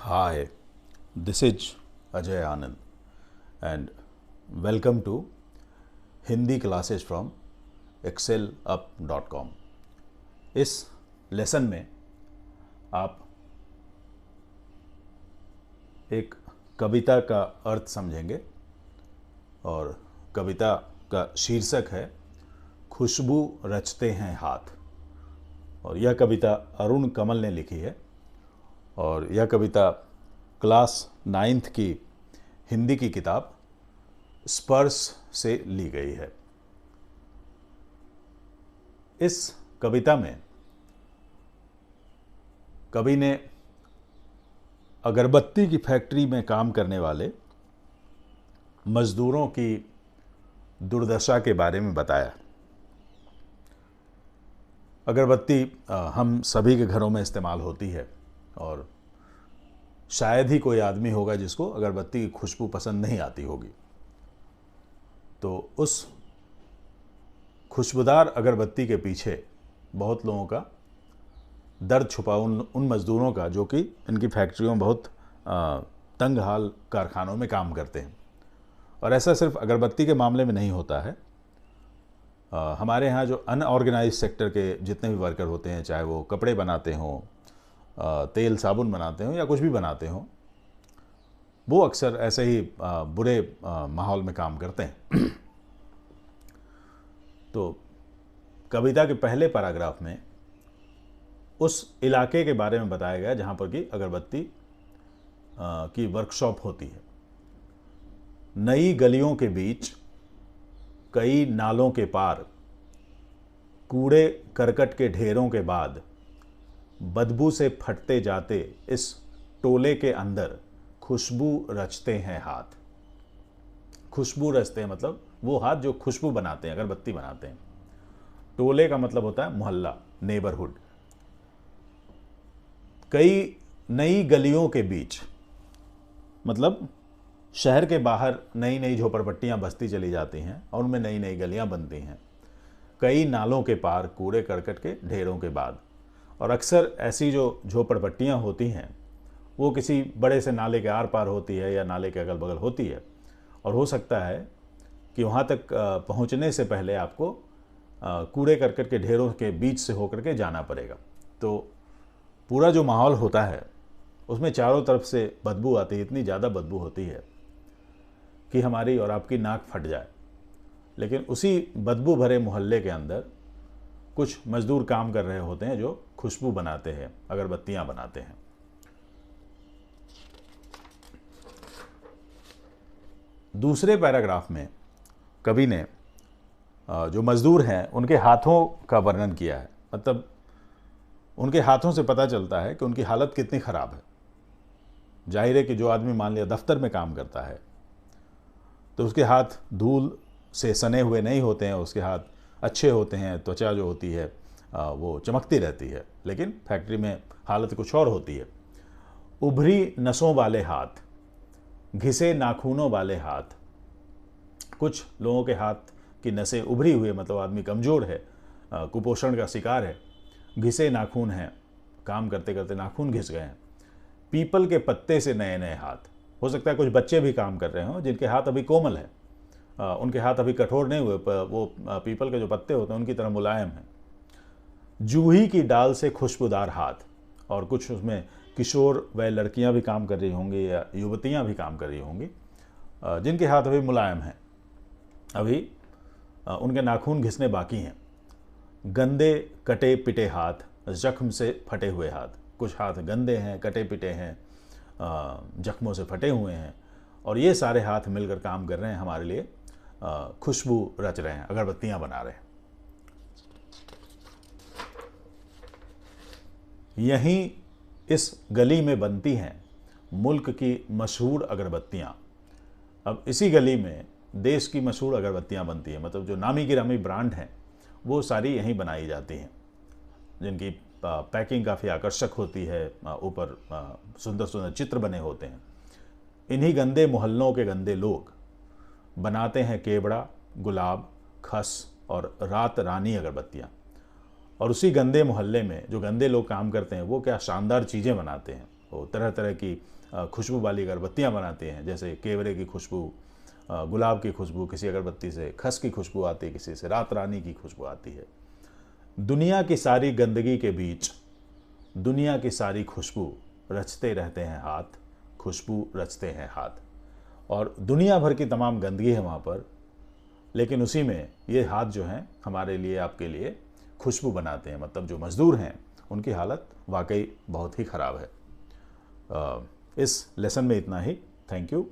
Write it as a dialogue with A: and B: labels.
A: Hi, this is Ajay Anand and welcome to Hindi classes from excelup.com। इस lesson में आप एक कविता का अर्थ समझेंगे और कविता का शीर्षक है खुशबू रचते हैं हाथ। और यह कविता अरुण कमल ने लिखी है और यह कविता क्लास 9th की हिंदी की किताब स्पर्श से ली गई है। इस कविता में कवि ने अगरबत्ती की फैक्ट्री में काम करने वाले मजदूरों की दुर्दशा के बारे में बताया। अगरबत्ती हम सभी के घरों में इस्तेमाल होती है और शायद ही कोई आदमी होगा जिसको अगरबत्ती की खुशबू पसंद नहीं आती होगी। तो उस खुशबूदार अगरबत्ती के पीछे बहुत लोगों का दर्द छुपा, उन मज़दूरों का जो कि इनकी फैक्ट्रियों में बहुत तंग हाल कारखानों में काम करते हैं। और ऐसा सिर्फ अगरबत्ती के मामले में नहीं होता है। हमारे यहाँ जो अनऑर्गेनाइज सेक्टर के जितने भी वर्कर होते हैं, चाहे वो कपड़े बनाते हों, तेल साबुन बनाते हों या कुछ भी बनाते हों, वो अक्सर ऐसे ही बुरे माहौल में काम करते हैं। तो कविता के पहले पैराग्राफ में उस इलाके के बारे में बताया गया जहाँ पर कि अगरबत्ती की वर्कशॉप होती है। नई गलियों के बीच, कई नालों के पार, कूड़े करकट के ढेरों के बाद, बदबू से फटते जाते इस टोले के अंदर खुशबू रचते हैं हाथ। खुशबू रचते हैं मतलब वो हाथ जो खुशबू बनाते हैं, अगरबत्ती बनाते हैं। टोले का मतलब होता है मोहल्ला, नेबरहुड। कई नई गलियों के बीच मतलब शहर के बाहर नई नई झोपड़पट्टियां बसती चली जाती हैं और उनमें नई नई गलियां बनती हैं। कई नालों के पार, कूड़े करकट के ढेरों के बाद। और अक्सर ऐसी जो झोपड़पट्टियां होती हैं वो किसी बड़े से नाले के आर पार होती है या नाले के अगल बगल होती है। और हो सकता है कि वहाँ तक पहुँचने से पहले आपको कूड़े करकट के ढेरों के बीच से होकर के जाना पड़ेगा। तो पूरा जो माहौल होता है उसमें चारों तरफ से बदबू आती है। इतनी ज़्यादा बदबू होती है कि हमारी और आपकी नाक फट जाए। लेकिन उसी बदबू भरे मोहल्ले के अंदर कुछ मजदूर काम कर रहे होते हैं जो खुशबू बनाते हैं, अगरबत्तियां बनाते हैं। दूसरे पैराग्राफ में कवि ने जो मजदूर हैं उनके हाथों का वर्णन किया है। मतलब उनके हाथों से पता चलता है कि उनकी हालत कितनी ख़राब है। जाहिर है कि जो आदमी मान लिया दफ्तर में काम करता है तो उसके हाथ धूल से सने हुए नहीं होते हैं, उसके हाथ अच्छे होते हैं, त्वचा जो होती है वो चमकती रहती है। लेकिन फैक्ट्री में हालत कुछ और होती है। उभरी नसों वाले हाथ, घिसे नाखूनों वाले हाथ। कुछ लोगों के हाथ की नसें उभरी हुई, मतलब आदमी कमज़ोर है, कुपोषण का शिकार है। घिसे नाखून हैं, काम करते करते नाखून घिस गए हैं। पीपल के पत्ते से नए नए हाथ। हो सकता है कुछ बच्चे भी काम कर रहे हों जिनके हाथ अभी कोमल है, उनके हाथ अभी कठोर नहीं हुए, वो पीपल के जो पत्ते होते हैं उनकी तरह मुलायम हैं। जूही की डाल से खुशबूदार हाथ। और कुछ उसमें किशोर व लड़कियां भी काम कर रही होंगी या युवतियां भी काम कर रही होंगी जिनके हाथ अभी मुलायम हैं, अभी उनके नाखून घिसने बाकी हैं। गंदे कटे पिटे हाथ, जख्म से फटे हुए हाथ। कुछ हाथ गंदे हैं, कटे पिटे हैं, जख्मों से फटे हुए हैं। और ये सारे हाथ मिलकर काम कर रहे हैं, हमारे लिए खुशबू रच रहे हैं, अगरबत्तियां बना रहे हैं। यहीं इस गली में बनती हैं मुल्क की मशहूर अगरबत्तियां। अब इसी गली में देश की मशहूर अगरबत्तियां बनती हैं। मतलब जो नामी गिरामी ब्रांड हैं वो सारी यहीं बनाई जाती हैं, जिनकी पैकिंग काफ़ी आकर्षक होती है, ऊपर सुंदर सुंदर चित्र बने होते हैं। इन्हीं गंदे मोहल्लों के गंदे लोग बनाते हैं केवड़ा, गुलाब, खस और रात रानी अगरबत्तियाँ। और उसी गंदे मोहल्ले में जो गंदे लोग काम करते हैं वो क्या शानदार चीज़ें बनाते हैं। वो तरह तरह की खुशबू वाली अगरबत्तियाँ बनाते हैं, जैसे केवड़े की खुशबू, गुलाब की खुशबू किसी अगरबत्ती से, खस की खुशबू आती है किसी से, रात रानी की खुशबू आती है। दुनिया की सारी गंदगी के बीच दुनिया की सारी खुशबू रचते रहते हैं हाथ, खुशबू रचते हैं हाथ। और दुनिया भर की तमाम गंदगी है वहाँ पर, लेकिन उसी में ये हाथ जो हैं हमारे लिए, आपके लिए खुशबू बनाते हैं। मतलब जो मज़दूर हैं उनकी हालत वाकई बहुत ही ख़राब है। इस लेसन में इतना ही। Thank you.